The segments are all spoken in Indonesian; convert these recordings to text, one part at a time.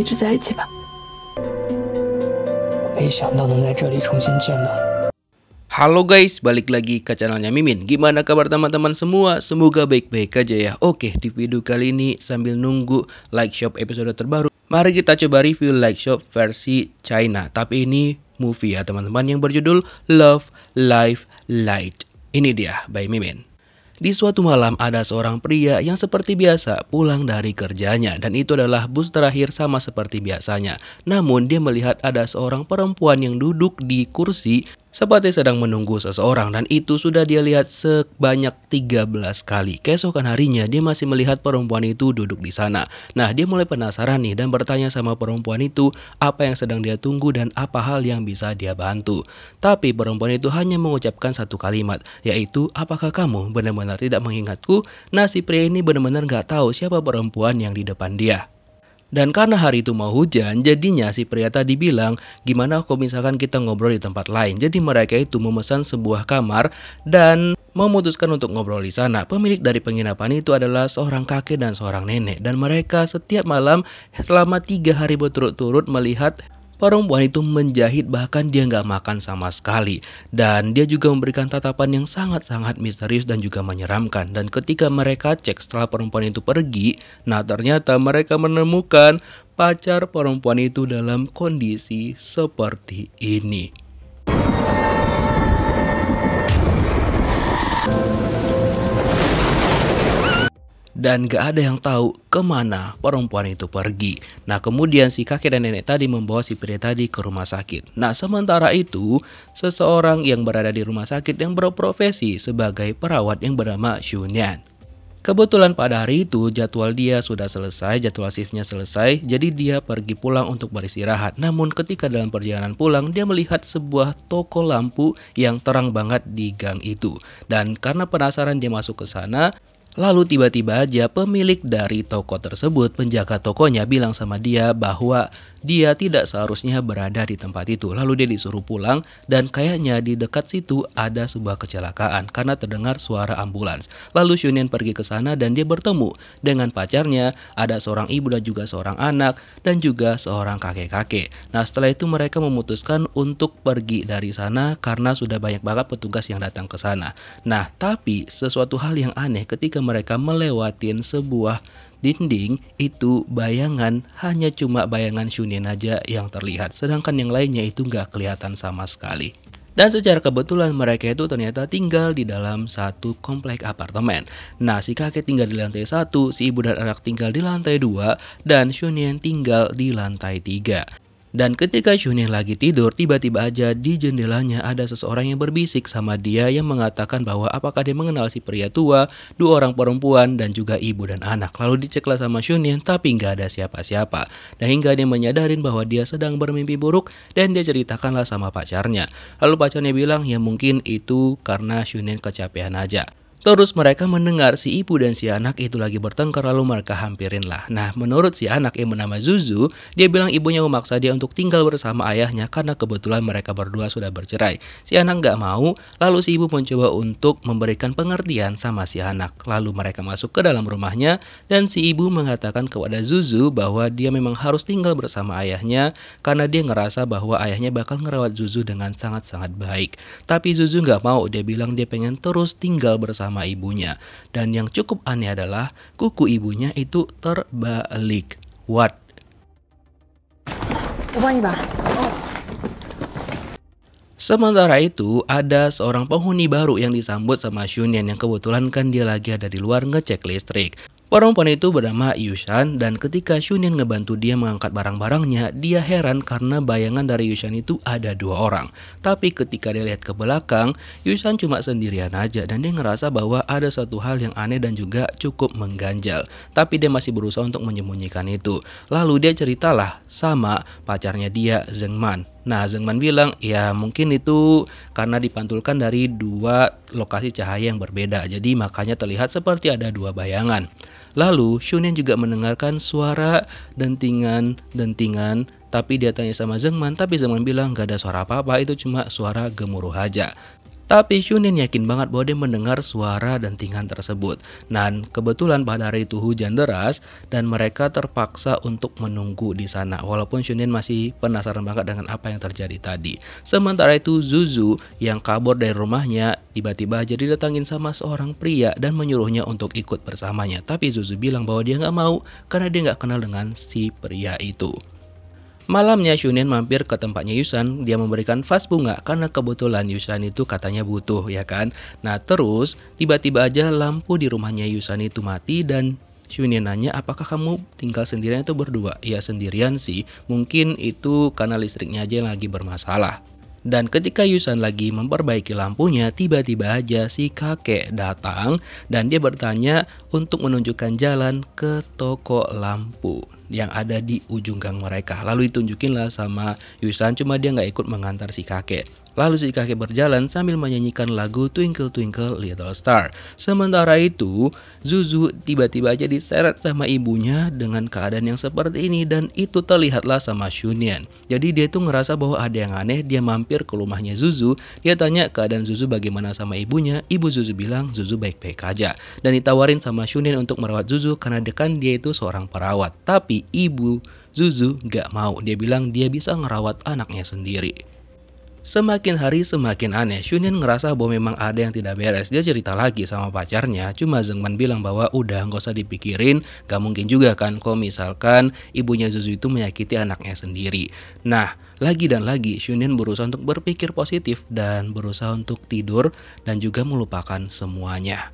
一直在一起吧。没想到能在这里重新见到你。 Halo guys, balik lagi ke channelnya Mimin. Gimana kabar teman-teman semua? Semoga baik-baik aja ya. Oke, di video kali ini sambil nunggu Like Shop episode terbaru, mari kita coba review Like Shop versi China. Tapi ini movie ya teman-teman, yang berjudul Love, Life, Light. Ini dia by Mimin. Di suatu malam ada seorang pria yang seperti biasa pulang dari kerjanya, dan itu adalah bus terakhir sama seperti biasanya. Namun dia melihat ada seorang perempuan yang duduk di kursi seperti sedang menunggu seseorang, dan itu sudah dia lihat sebanyak 13 kali. Keesokan harinya dia masih melihat perempuan itu duduk di sana. Nah, dia mulai penasaran nih dan bertanya sama perempuan itu apa yang sedang dia tunggu dan apa hal yang bisa dia bantu. Tapi perempuan itu hanya mengucapkan satu kalimat, yaitu apakah kamu benar-benar tidak mengingatku? Nah, si pria ini benar-benar gak tahu siapa perempuan yang di depan dia. Dan karena hari itu mau hujan, jadinya si pria tadi bilang, gimana kalau misalkan kita ngobrol di tempat lain. Jadi mereka itu memesan sebuah kamar dan memutuskan untuk ngobrol di sana. Pemilik dari penginapan itu adalah seorang kakek dan seorang nenek, dan mereka setiap malam selama 3 hari berturut-turut melihat perempuan itu menjahit, bahkan dia nggak makan sama sekali. Dan dia juga memberikan tatapan yang sangat-sangat misterius dan juga menyeramkan. Dan ketika mereka cek setelah perempuan itu pergi, nah ternyata mereka menemukan pacar perempuan itu dalam kondisi seperti ini. Dan gak ada yang tahu kemana perempuan itu pergi. Nah, kemudian si kakek dan nenek tadi membawa si pria tadi ke rumah sakit. Nah, sementara itu seseorang yang berada di rumah sakit yang berprofesi sebagai perawat yang bernama Shunian. Kebetulan pada hari itu jadwal dia sudah selesai, jadwal shiftnya selesai, jadi dia pergi pulang untuk beristirahat. Namun ketika dalam perjalanan pulang, dia melihat sebuah toko lampu yang terang banget di gang itu. Dan karena penasaran dia masuk ke sana. Lalu tiba-tiba aja pemilik dari toko tersebut, penjaga tokonya, bilang sama dia bahwa dia tidak seharusnya berada di tempat itu. Lalu dia disuruh pulang, dan kayaknya di dekat situ ada sebuah kecelakaan karena terdengar suara ambulans. Lalu Shunian pergi ke sana dan dia bertemu dengan pacarnya, ada seorang ibu dan juga seorang anak dan juga seorang kakek-kakek. Nah, setelah itu mereka memutuskan untuk pergi dari sana karena sudah banyak banget petugas yang datang ke sana. Nah, tapi sesuatu hal yang aneh ketika mereka melewatin sebuah dinding, itu bayangan hanya cuma bayangan Shunian aja yang terlihat, sedangkan yang lainnya itu nggak kelihatan sama sekali. Dan secara kebetulan mereka itu ternyata tinggal di dalam satu komplek apartemen. Nah, si kakek tinggal di lantai 1, si ibu dan anak tinggal di lantai 2, dan Shunian tinggal di lantai 3. Dan ketika Shunian lagi tidur, tiba-tiba aja di jendelanya ada seseorang yang berbisik sama dia yang mengatakan bahwa apakah dia mengenal si pria tua, 2 orang perempuan, dan juga ibu dan anak. Lalu diceklah sama Shunian tapi nggak ada siapa-siapa. Dan hingga dia menyadarin bahwa dia sedang bermimpi buruk dan dia ceritakanlah sama pacarnya. Lalu pacarnya bilang ya mungkin itu karena Shunian kecapean aja. Terus mereka mendengar si ibu dan si anak itu lagi bertengkar, lalu mereka hampirin lah. Nah, menurut si anak yang bernama Zuzu, dia bilang ibunya memaksa dia untuk tinggal bersama ayahnya karena kebetulan mereka berdua sudah bercerai. Si anak nggak mau, lalu si ibu mencoba untuk memberikan pengertian sama si anak. Lalu mereka masuk ke dalam rumahnya dan si ibu mengatakan kepada Zuzu bahwa dia memang harus tinggal bersama ayahnya karena dia ngerasa bahwa ayahnya bakal ngerawat Zuzu dengan sangat-sangat baik. Tapi Zuzu nggak mau, dia bilang dia pengen terus tinggal bersama ibunya. Dan yang cukup aneh adalah kuku ibunya itu terbalik. What? Sementara itu ada seorang penghuni baru yang disambut sama Shunian yang kebetulan kan dia lagi ada di luar ngecek listrik. Perempuan itu bernama Yushan, dan ketika Shunian ngebantu dia mengangkat barang-barangnya, dia heran karena bayangan dari Yushan itu ada 2 orang. Tapi ketika dia lihat ke belakang, Yushan cuma sendirian aja dan dia ngerasa bahwa ada suatu hal yang aneh dan juga cukup mengganjal. Tapi dia masih berusaha untuk menyembunyikan itu. Lalu dia ceritalah sama pacarnya dia, Zengman. Nah, Zengman bilang ya mungkin itu karena dipantulkan dari 2 lokasi cahaya yang berbeda, jadi makanya terlihat seperti ada 2 bayangan. Lalu Shunian juga mendengarkan suara dentingan, tapi dia tanya sama Zengman, tapi Zengman bilang gak ada suara apa-apa, itu cuma suara gemuruh aja. Tapi Shunin yakin banget bahwa dia mendengar suara dentingan tersebut. Dan kebetulan pada hari itu hujan deras dan mereka terpaksa untuk menunggu di sana. Walaupun Shunin masih penasaran banget dengan apa yang terjadi tadi. Sementara itu Zuzu yang kabur dari rumahnya tiba-tiba aja didatangin sama seorang pria dan menyuruhnya untuk ikut bersamanya. Tapi Zuzu bilang bahwa dia nggak mau karena dia nggak kenal dengan si pria itu. Malamnya Shunin mampir ke tempatnya Yusan, dia memberikan vas bunga karena kebetulan Yusan itu katanya butuh ya kan. Nah terus tiba-tiba aja lampu di rumahnya Yusan itu mati dan Shunin nanya apakah kamu tinggal sendirian atau berdua? Ya sendirian sih, mungkin itu karena listriknya aja yang lagi bermasalah. Dan ketika Yusan lagi memperbaiki lampunya, tiba-tiba aja si kakek datang dan dia bertanya untuk menunjukkan jalan ke toko lampu yang ada di ujung gang mereka. Lalu ditunjukin lah sama Yusan, cuma dia nggak ikut mengantar si kakek. Lalu si kakek berjalan sambil menyanyikan lagu Twinkle Twinkle Little Star. Sementara itu, Zuzu tiba-tiba aja diseret sama ibunya dengan keadaan yang seperti ini dan itu terlihatlah sama Shunin. Jadi dia tuh ngerasa bahwa ada yang aneh, dia mampir ke rumahnya Zuzu, dia tanya keadaan Zuzu bagaimana sama ibunya, ibu Zuzu bilang Zuzu baik-baik aja. Dan ditawarin sama Shunin untuk merawat Zuzu karena dia itu seorang perawat. Tapi ibu Zuzu gak mau, dia bilang dia bisa ngerawat anaknya sendiri. Semakin hari semakin aneh, Shunin ngerasa bahwa memang ada yang tidak beres. Dia cerita lagi sama pacarnya, cuma Zengman bilang bahwa udah gak usah dipikirin, gak mungkin juga kan kalau misalkan ibunya Zuzu itu menyakiti anaknya sendiri. Nah, lagi dan lagi Shunin berusaha untuk berpikir positif dan berusaha untuk tidur dan juga melupakan semuanya.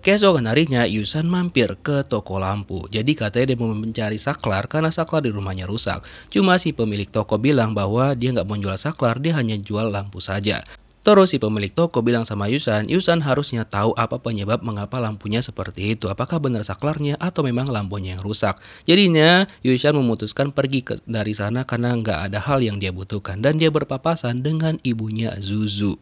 Keesokan harinya, Yusan mampir ke toko lampu. Jadi katanya dia mau mencari saklar karena saklar di rumahnya rusak. Cuma si pemilik toko bilang bahwa dia nggak mau jual saklar, dia hanya jual lampu saja. Terus si pemilik toko bilang sama Yusan, Yusan harusnya tahu apa penyebab mengapa lampunya seperti itu. Apakah benar saklarnya atau memang lampunya yang rusak. Jadinya Yusan memutuskan pergi dari sana karena nggak ada hal yang dia butuhkan. Dan dia berpapasan dengan ibunya Zuzu.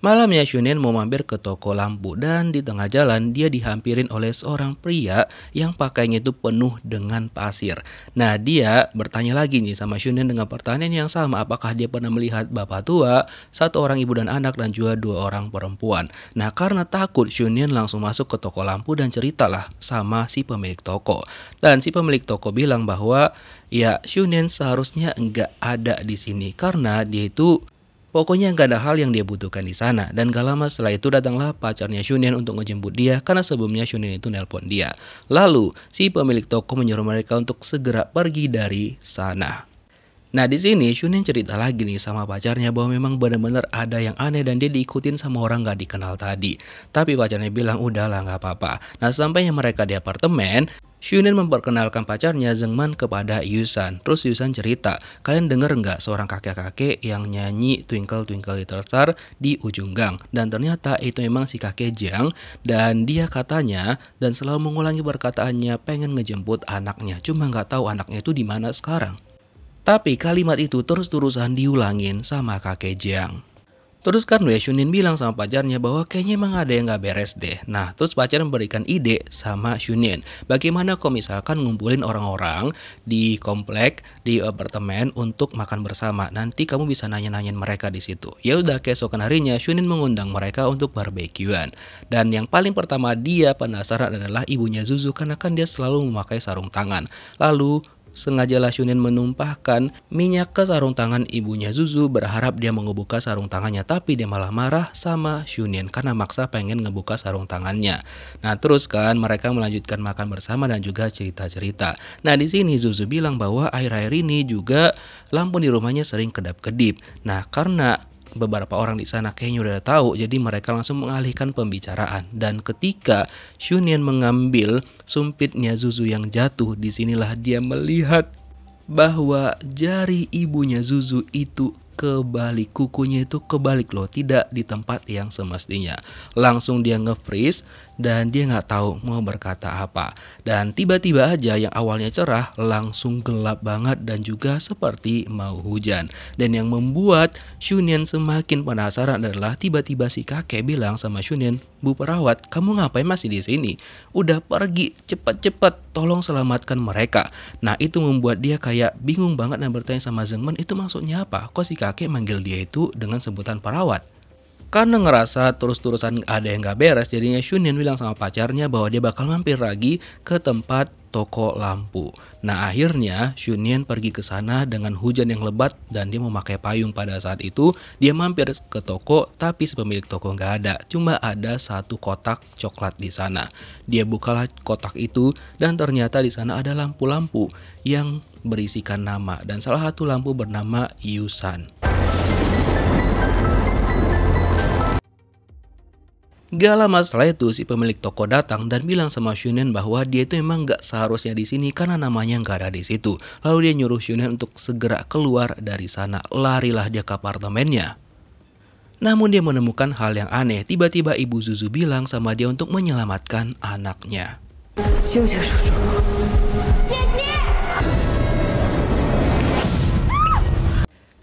Malamnya Shunin mau mampir ke toko lampu dan di tengah jalan dia dihampirin oleh seorang pria yang pakainya itu penuh dengan pasir. Nah dia bertanya lagi nih sama Shunin dengan pertanyaan yang sama, apakah dia pernah melihat bapak tua, satu orang ibu dan anak dan juga dua orang perempuan. Nah karena takut Shunin langsung masuk ke toko lampu dan ceritalah sama si pemilik toko. Dan si pemilik toko bilang bahwa ya Shunin seharusnya nggak ada di sini karena dia itu pokoknya nggak ada hal yang dia butuhkan di sana. Dan gak lama setelah itu datanglah pacarnya Shunin untuk ngejemput dia karena sebelumnya Shunin itu nelpon dia. Lalu si pemilik toko menyuruh mereka untuk segera pergi dari sana. Nah di sini Shunin cerita lagi nih sama pacarnya bahwa memang benar-benar ada yang aneh dan dia diikutin sama orang gak dikenal tadi. Tapi pacarnya bilang udahlah nggak apa-apa. Nah sampainya mereka di apartemen, Shunin memperkenalkan pacarnya Zengman kepada Yusan. Terus Yusan cerita, kalian denger nggak seorang kakek-kakek yang nyanyi Twinkle Twinkle Little Star di ujung gang? Dan ternyata itu memang si kakek Jiang dan dia katanya dan selalu mengulangi perkataannya pengen ngejemput anaknya. Cuma nggak tahu anaknya itu di mana sekarang. Tapi kalimat itu terus-terusan diulangin sama kakek Jiang. Terus kan Shunin bilang sama pacarnya bahwa kayaknya emang ada yang gak beres deh. Nah terus pacar memberikan ide sama Shunin. Bagaimana kalau misalkan ngumpulin orang-orang di komplek, di apartemen untuk makan bersama. Nanti kamu bisa nanya-nanyain mereka di situ. Ya udah keesokan harinya Shunin mengundang mereka untuk barbekyuan. Dan yang paling pertama dia penasaran adalah ibunya Zuzu karena kan dia selalu memakai sarung tangan. Lalu sengajalah Shunin menumpahkan minyak ke sarung tangan ibunya Zuzu berharap dia ngebuka sarung tangannya, tapi dia malah marah sama Shunin karena maksa pengen ngebuka sarung tangannya. Nah terus kan mereka melanjutkan makan bersama dan juga cerita-cerita. Nah di sini Zuzu bilang bahwa akhir-akhir ini juga lampu di rumahnya sering kedap-kedip. Nah karena beberapa orang di sana kayaknya udah tahu, jadi mereka langsung mengalihkan pembicaraan. Dan ketika Shunin mengambil sumpitnya Zuzu yang jatuh, disinilah dia melihat bahwa jari ibunya Zuzu itu kebalik, kukunya itu kebalik loh, tidak di tempat yang semestinya. Langsung dia nge-freeze dan dia nggak tahu mau berkata apa. Dan tiba-tiba aja yang awalnya cerah langsung gelap banget dan juga seperti mau hujan. Dan yang membuat Shunin semakin penasaran adalah tiba-tiba si kakek bilang sama Shunin, "Bu perawat, kamu ngapain masih di sini? Udah pergi, cepat-cepat, tolong selamatkan mereka." Nah itu membuat dia kayak bingung banget dan bertanya sama Zengman, itu maksudnya apa? Kok si kakek manggil dia itu dengan sebutan perawat? Karena ngerasa terus-terusan ada yang gak beres, jadinya Shunyan bilang sama pacarnya bahwa dia bakal mampir lagi ke tempat toko lampu. Nah akhirnya Shunyan pergi ke sana dengan hujan yang lebat dan dia memakai payung. Pada saat itu dia mampir ke toko, tapi si pemilik toko nggak ada. Cuma ada satu kotak coklat di sana. Dia bukalah kotak itu dan ternyata di sana ada lampu-lampu yang berisikan nama, dan salah satu lampu bernama Yusan. Gak lama setelah itu si pemilik toko datang dan bilang sama Shunyan bahwa dia itu emang gak seharusnya di sini karena namanya gak ada di situ. Lalu dia nyuruh Shunyan untuk segera keluar dari sana. Larilah dia ke apartemennya. Namun dia menemukan hal yang aneh. Tiba-tiba ibu Zuzu bilang sama dia untuk menyelamatkan anaknya.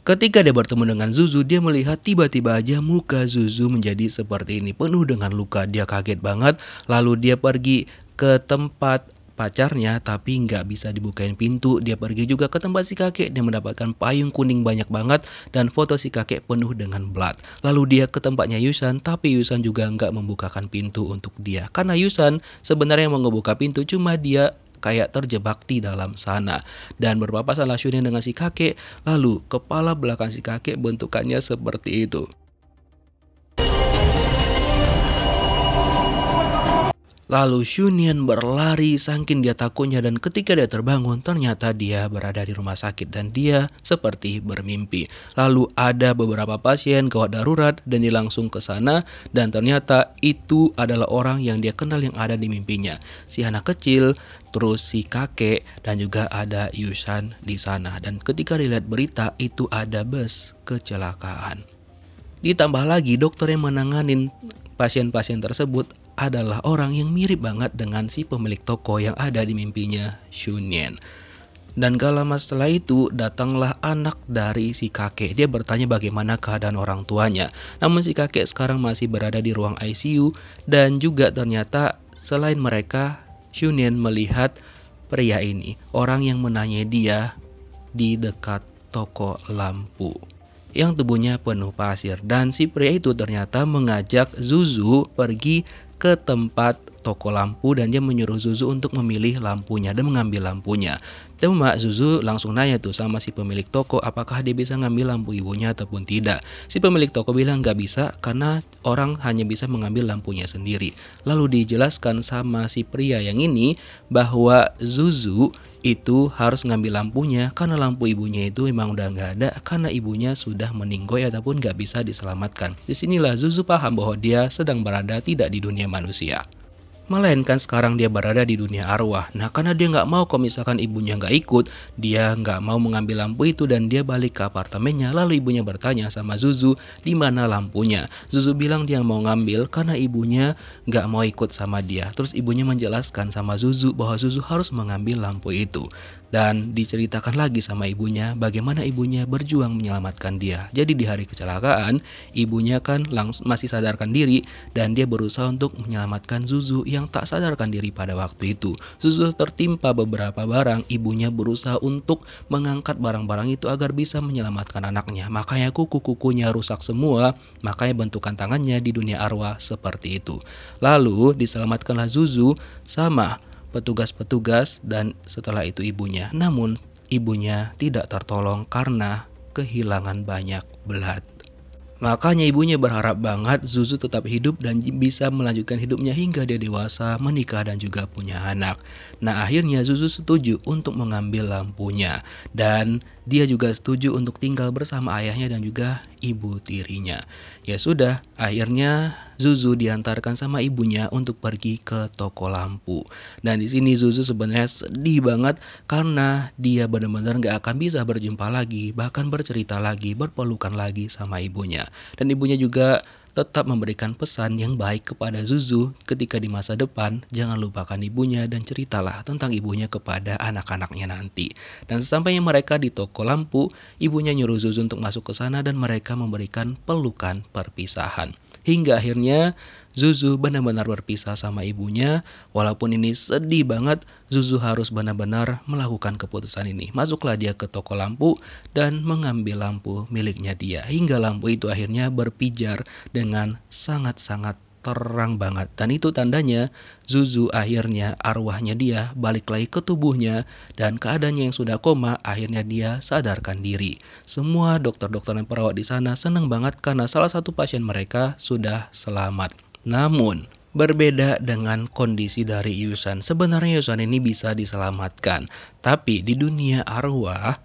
Ketika dia bertemu dengan Zuzu, dia melihat tiba-tiba aja muka Zuzu menjadi seperti ini, penuh dengan luka. Dia kaget banget, lalu dia pergi ke tempat pacarnya tapi nggak bisa dibukain pintu. Dia pergi juga ke tempat si kakek, dia mendapatkan payung kuning banyak banget dan foto si kakek penuh dengan blood. Lalu dia ke tempatnya Yusan, tapi Yusan juga nggak membukakan pintu untuk dia. Karena Yusan sebenarnya mau ngebuka pintu, cuma dia kayak terjebak di dalam sana. Dan berpapasanlah Shunyan dengan si kakek. Lalu kepala belakang si kakek bentukannya seperti itu. Lalu Shunyan berlari saking dia takutnya, dan ketika dia terbangun ternyata dia berada di rumah sakit dan dia seperti bermimpi. Lalu ada beberapa pasien gawat darurat dan dia langsung ke sana, dan ternyata itu adalah orang yang dia kenal yang ada di mimpinya. Si anak kecil, terus si kakek, dan juga ada Yusan di sana. Dan ketika dilihat berita itu ada bus kecelakaan. Ditambah lagi dokter yang menanganin pasien-pasien tersebut adalah orang yang mirip banget dengan si pemilik toko yang ada di mimpinya Shunyan. Dan gak lama setelah itu datanglah anak dari si kakek. Dia bertanya bagaimana keadaan orang tuanya. Namun si kakek sekarang masih berada di ruang ICU. Dan juga ternyata selain mereka, Shunyan melihat pria ini, orang yang menanyai dia di dekat toko lampu yang tubuhnya penuh pasir. Dan si pria itu ternyata mengajak Zuzu pergi ke tempat toko lampu dan dia menyuruh Zuzu untuk memilih lampunya dan mengambil lampunya. Cuma Zuzu langsung nanya tuh sama si pemilik toko apakah dia bisa ngambil lampu ibunya ataupun tidak. Si pemilik toko bilang nggak bisa karena orang hanya bisa mengambil lampunya sendiri. Lalu dijelaskan sama si pria yang ini bahwa Zuzu itu harus ngambil lampunya karena lampu ibunya itu memang udah nggak ada karena ibunya sudah meninggoy ataupun nggak bisa diselamatkan. Disinilah Zuzu paham bahwa dia sedang berada tidak di dunia manusia, melainkan sekarang dia berada di dunia arwah. Nah karena dia nggak mau kalau misalkan ibunya nggak ikut, dia nggak mau mengambil lampu itu dan dia balik ke apartemennya. Lalu ibunya bertanya sama Zuzu di mana lampunya. Zuzu bilang dia mau ngambil karena ibunya nggak mau ikut sama dia. Terus ibunya menjelaskan sama Zuzu bahwa Zuzu harus mengambil lampu itu. Dan diceritakan lagi sama ibunya bagaimana ibunya berjuang menyelamatkan dia. Jadi di hari kecelakaan ibunya kan masih sadarkan diri dan dia berusaha untuk menyelamatkan Zuzu yang tak sadarkan diri pada waktu itu. Zuzu tertimpa beberapa barang, ibunya berusaha untuk mengangkat barang-barang itu agar bisa menyelamatkan anaknya. Makanya kuku-kukunya rusak semua, makanya bentukan tangannya di dunia arwah seperti itu. Lalu diselamatkanlah Zuzu sama petugas-petugas dan setelah itu ibunya. Namun ibunya tidak tertolong karena kehilangan banyak blood. Makanya ibunya berharap banget Zuzu tetap hidup dan bisa melanjutkan hidupnya hingga dia dewasa, menikah dan juga punya anak. Nah akhirnya Zuzu setuju untuk mengambil lampunya dan dia juga setuju untuk tinggal bersama ayahnya dan juga ibu tirinya. Ya sudah, akhirnya Zuzu diantarkan sama ibunya untuk pergi ke toko lampu. Dan di sini Zuzu sebenarnya sedih banget karena dia benar-benar gak akan bisa berjumpa lagi, bahkan bercerita lagi, berpelukan lagi sama ibunya. Dan ibunya juga tetap memberikan pesan yang baik kepada Zuzu ketika di masa depan jangan lupakan ibunya dan ceritalah tentang ibunya kepada anak-anaknya nanti. Dan sesampainya mereka di toko lampu, ibunya nyuruh Zuzu untuk masuk ke sana dan mereka memberikan pelukan perpisahan. Hingga akhirnya Zuzu benar-benar berpisah sama ibunya. Walaupun ini sedih banget, Zuzu harus benar-benar melakukan keputusan ini. Masuklah dia ke toko lampu dan mengambil lampu miliknya dia. Hingga lampu itu akhirnya berpijar dengan sangat-sangat terang banget. Dan itu tandanya Zuzu akhirnya arwahnya dia balik lagi ke tubuhnya, dan keadaannya yang sudah koma akhirnya dia sadarkan diri. Semua dokter-dokter dan perawat di sana senang banget karena salah satu pasien mereka sudah selamat. Namun berbeda dengan kondisi dari Yusan. Sebenarnya Yusan ini bisa diselamatkan, tapi di dunia arwah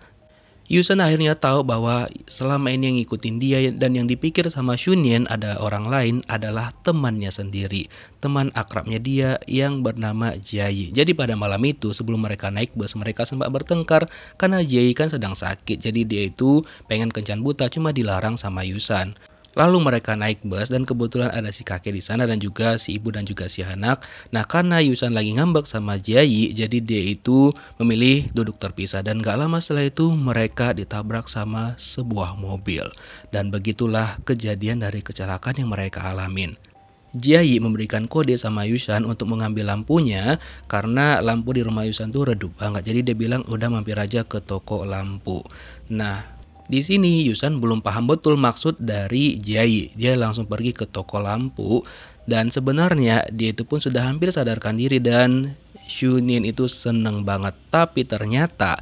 Yusan akhirnya tahu bahwa selama ini yang ngikutin dia dan yang dipikir sama Shunyen ada orang lain adalah temannya sendiri, teman akrabnya dia yang bernama Jayi. Jadi pada malam itu sebelum mereka naik bus, mereka sempat bertengkar karena Jayi kan sedang sakit. Jadi dia itu pengen kencan buta, cuma dilarang sama Yusan. Lalu mereka naik bus dan kebetulan ada si kakek di sana dan juga si ibu dan juga si anak. Nah karena Yusan lagi ngambek sama Jayi, jadi dia itu memilih duduk terpisah. Dan gak lama setelah itu mereka ditabrak sama sebuah mobil. Dan begitulah kejadian dari kecelakaan yang mereka alamin. Jayi memberikan kode sama Yusan untuk mengambil lampunya karena lampu di rumah Yusan tuh redup banget. Jadi dia bilang udah mampir aja ke toko lampu. Nah di sini Yusan belum paham betul maksud dari Jayi. Dia langsung pergi ke toko lampu dan sebenarnya dia itu pun sudah hampir sadarkan diri dan Shunyen itu seneng banget. Tapi ternyata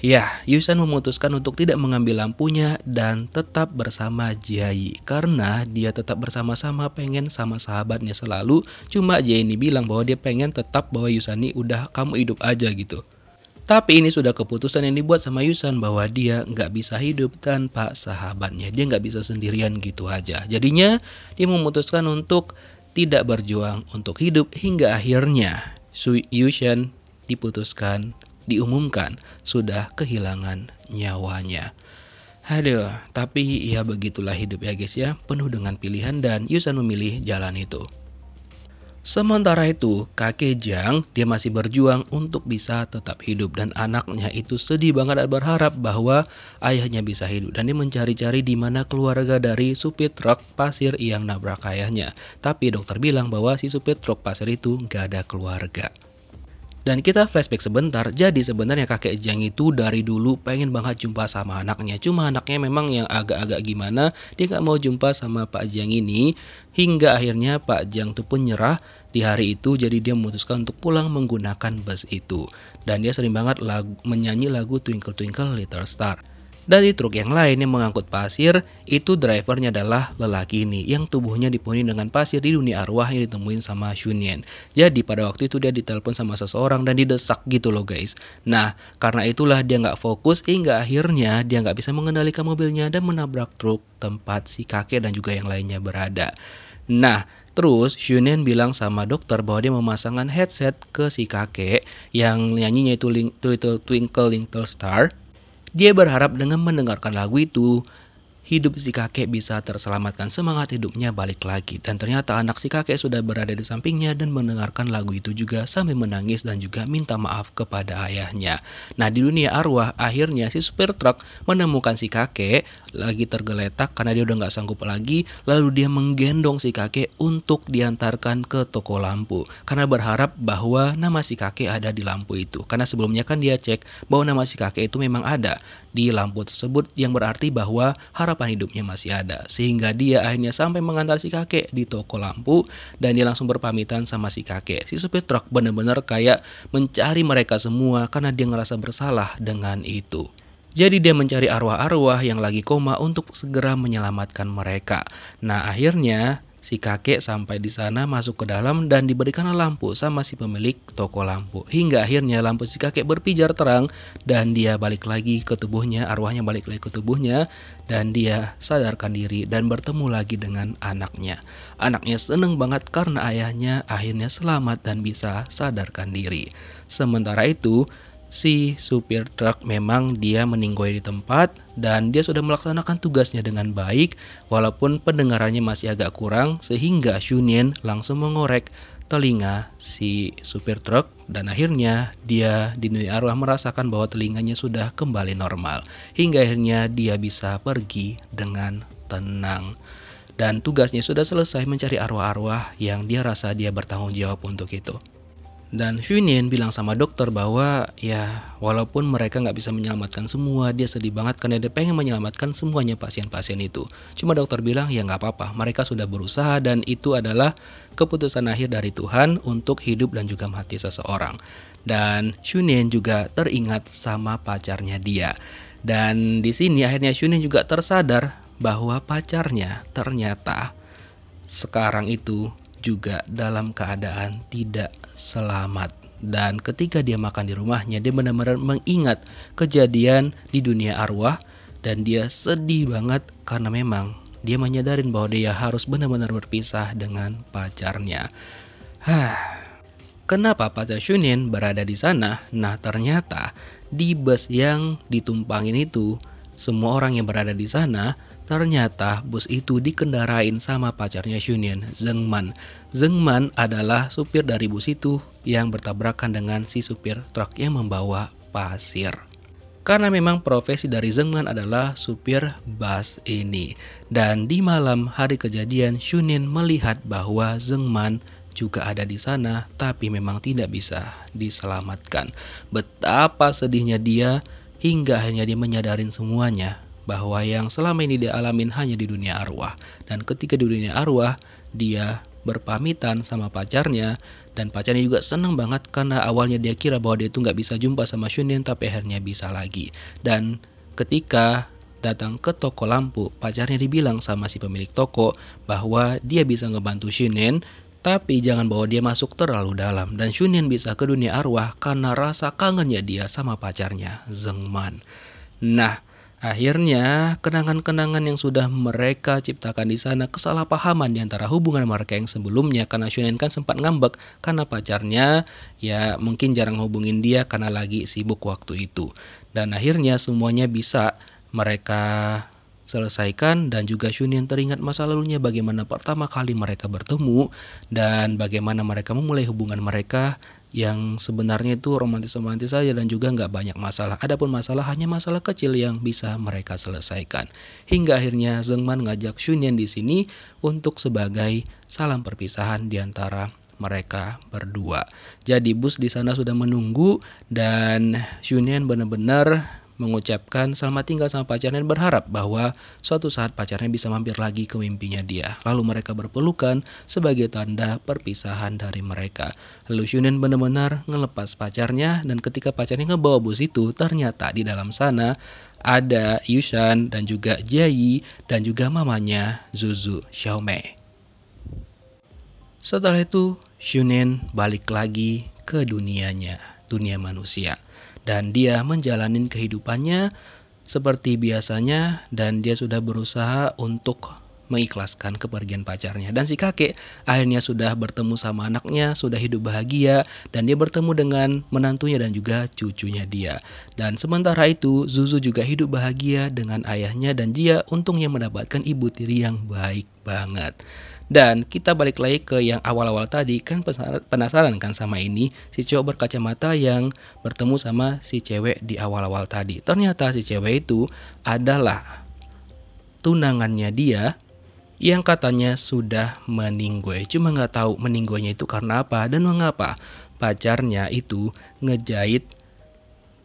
ya Yusan memutuskan untuk tidak mengambil lampunya dan tetap bersama Jayi karena dia tetap bersama-sama pengen sama sahabatnya selalu. Cuma Jayi ini bilang bahwa dia pengen tetap bahwa Yusan ini udah kamu hidup aja gitu. Tapi ini sudah keputusan yang dibuat sama Yusan bahwa dia nggak bisa hidup tanpa sahabatnya. Dia nggak bisa sendirian gitu aja. Jadinya dia memutuskan untuk tidak berjuang untuk hidup hingga akhirnya Yusan diumumkan sudah kehilangan nyawanya. Aduh, tapi ya begitulah hidup ya guys ya. Penuh dengan pilihan dan Yusan memilih jalan itu. Sementara itu, kakek Jang dia masih berjuang untuk bisa tetap hidup dan anaknya itu sedih banget dan berharap bahwa ayahnya bisa hidup dan dia mencari-cari di mana keluarga dari supir truk pasir yang nabrak ayahnya. Tapi dokter bilang bahwa si supir truk pasir itu gak ada keluarga. Dan kita flashback sebentar, jadi sebenarnya kakek Jang itu dari dulu pengen banget jumpa sama anaknya. Cuma anaknya memang yang agak-agak gimana, dia gak mau jumpa sama Pak Jang ini. Hingga akhirnya Pak Jang tuh pun nyerah di hari itu, jadi dia memutuskan untuk pulang menggunakan bus itu. Dan dia sering banget menyanyi lagu Twinkle Twinkle Little Star. Dan di truk yang lain yang mengangkut pasir, itu drivernya adalah lelaki ini yang tubuhnya dipenuhi dengan pasir di dunia arwah yang ditemuin sama Shunyen. Jadi pada waktu itu dia ditelepon sama seseorang dan didesak gitu loh guys. Nah karena itulah dia nggak fokus hingga akhirnya dia nggak bisa mengendalikan mobilnya dan menabrak truk tempat si kakek dan juga yang lainnya berada. Nah terus Shunyen bilang sama dokter bahwa dia memasangkan headset ke si kakek yang nyanyinya itu Little Twinkle Little Star. Dia berharap dengan mendengarkan lagu itu, hidup si kakek bisa terselamatkan, semangat hidupnya balik lagi. Dan ternyata anak si kakek sudah berada di sampingnya dan mendengarkan lagu itu juga sambil menangis dan juga minta maaf kepada ayahnya. Nah di dunia arwah akhirnya si supir truk menemukan si kakek lagi tergeletak karena dia udah gak sanggup lagi. Lalu dia menggendong si kakek untuk diantarkan ke toko lampu karena berharap bahwa nama si kakek ada di lampu itu. Karena sebelumnya kan dia cek bahwa nama si kakek itu memang ada di lampu tersebut, yang berarti bahwa harapan hidupnya masih ada. Sehingga dia akhirnya sampai mengantar si kakek di toko lampu dan dia langsung berpamitan sama si kakek. Si supir truk benar-benar kayak mencari mereka semua karena dia ngerasa bersalah dengan itu. Jadi dia mencari arwah-arwah yang lagi koma untuk segera menyelamatkan mereka. Nah akhirnya si kakek sampai di sana, masuk ke dalam dan diberikan lampu sama si pemilik toko lampu. Hingga akhirnya lampu si kakek berpijar terang dan dia balik lagi ke tubuhnya, arwahnya balik lagi ke tubuhnya dan dia sadarkan diri dan bertemu lagi dengan anaknya. Anaknya seneng banget karena ayahnya akhirnya selamat dan bisa sadarkan diri. Sementara itu si supir truk memang dia meninggoy di tempat dan dia sudah melaksanakan tugasnya dengan baik walaupun pendengarannya masih agak kurang, sehingga Shunyen langsung mengorek telinga si supir truk dan akhirnya dia di dunia arwah merasakan bahwa telinganya sudah kembali normal hingga akhirnya dia bisa pergi dengan tenang. dan tugasnya sudah selesai mencari arwah-arwah yang dia rasa dia bertanggung jawab untuk itu. Dan Xunin bilang sama dokter bahwa ya walaupun mereka nggak bisa menyelamatkan semua, dia sedih banget karena dia pengen menyelamatkan semuanya pasien-pasien itu. Cuma dokter bilang ya nggak apa-apa, mereka sudah berusaha dan itu adalah keputusan akhir dari Tuhan untuk hidup dan juga mati seseorang. Dan Xunin juga teringat sama pacarnya dia. Dan di sini akhirnya Xunin juga tersadar bahwa pacarnya ternyata sekarang itu juga dalam keadaan tidak selamat. Dan ketika dia makan di rumahnya, dia benar-benar mengingat kejadian di dunia arwah dan dia sedih banget karena memang dia menyadarin bahwa dia harus benar-benar berpisah dengan pacarnya. Kenapa pacar Xunin berada di sana? Nah, ternyata di bus yang ditumpangin itu, semua orang yang berada di sana ternyata bus itu dikendarain sama pacarnya Xunin, Zhengman. Zhengman adalah supir dari bus itu yang bertabrakan dengan si supir truk yang membawa pasir. Karena memang profesi dari Zhengman adalah supir bus ini. Dan di malam hari kejadian, Xunin melihat bahwa Zhengman juga ada di sana, tapi memang tidak bisa diselamatkan. Betapa sedihnya dia hingga akhirnya dia menyadarin semuanya, bahwa yang selama ini dia alamin hanya di dunia arwah. Dan ketika di dunia arwah, dia berpamitan sama pacarnya. Dan pacarnya juga senang banget karena awalnya dia kira bahwa dia itu nggak bisa jumpa sama Xunin, tapi akhirnya bisa lagi. Dan ketika datang ke toko lampu, pacarnya dibilang sama si pemilik toko bahwa dia bisa ngebantu Xunin, tapi jangan bawa dia masuk terlalu dalam. Dan Xunin bisa ke dunia arwah karena rasa kangennya dia sama pacarnya, Zhengman. Nah, akhirnya, kenangan-kenangan yang sudah mereka ciptakan di sana, kesalahpahaman di antara hubungan mereka yang sebelumnya, karena Xunin kan sempat ngambek karena pacarnya ya mungkin jarang hubungin dia karena lagi sibuk waktu itu. Dan akhirnya semuanya bisa mereka selesaikan dan juga Xunin teringat masa lalunya, bagaimana pertama kali mereka bertemu dan bagaimana mereka memulai hubungan mereka yang sebenarnya itu romantis-romantis saja dan juga nggak banyak masalah. Adapun masalah hanya masalah kecil yang bisa mereka selesaikan. Hingga akhirnya Zhengman ngajak Xunin di sini untuk sebagai salam perpisahan di antara mereka berdua. Jadi bus di sana sudah menunggu dan Xunin benar-benar mengucapkan selamat tinggal sama pacarnya dan berharap bahwa suatu saat pacarnya bisa mampir lagi ke mimpinya dia. Lalu mereka berpelukan sebagai tanda perpisahan dari mereka. Lalu Xunin benar-benar ngelepas pacarnya dan ketika pacarnya ngebawa bus itu, ternyata di dalam sana ada Yushan dan juga Jiayi dan juga mamanya Zuzu Xiaomei. Setelah itu Xunin balik lagi ke dunianya, dunia manusia. Dan dia menjalani kehidupannya seperti biasanya dan dia sudah berusaha untuk mengikhlaskan kepergian pacarnya. Dan si kakek akhirnya sudah bertemu sama anaknya, sudah hidup bahagia dan dia bertemu dengan menantunya dan juga cucunya dia. Dan sementara itu Zuzu juga hidup bahagia dengan ayahnya dan dia untungnya mendapatkan ibu tiri yang baik banget. Dan kita balik lagi ke yang awal-awal tadi, kan penasaran kan sama ini, si cowok berkacamata yang bertemu sama si cewek di awal-awal tadi. Ternyata si cewek itu adalah tunangannya dia yang katanya sudah meninggoy. Cuma nggak tahu meninggoynya itu karena apa dan mengapa pacarnya itu ngejahit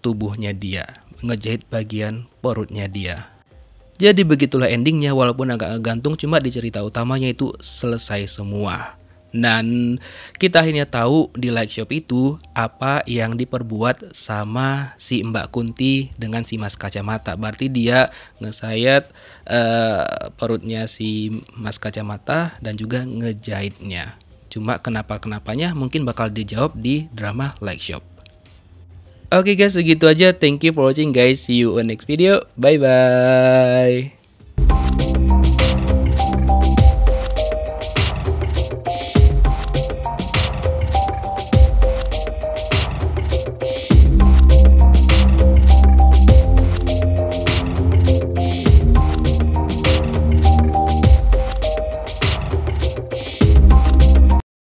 tubuhnya dia, ngejahit bagian perutnya dia. Jadi begitulah endingnya, walaupun agak gantung, cuma di cerita utamanya itu selesai semua. Dan kita akhirnya tahu di Like Shop itu apa yang diperbuat sama si Mbak Kunti dengan si Mas Kacamata. Berarti dia ngesayat perutnya si Mas Kacamata dan juga ngejahitnya. Cuma kenapa-kenapanya mungkin bakal dijawab di drama Like Shop. Oke guys, segitu aja. Thank you for watching guys. See you on next video. Bye bye.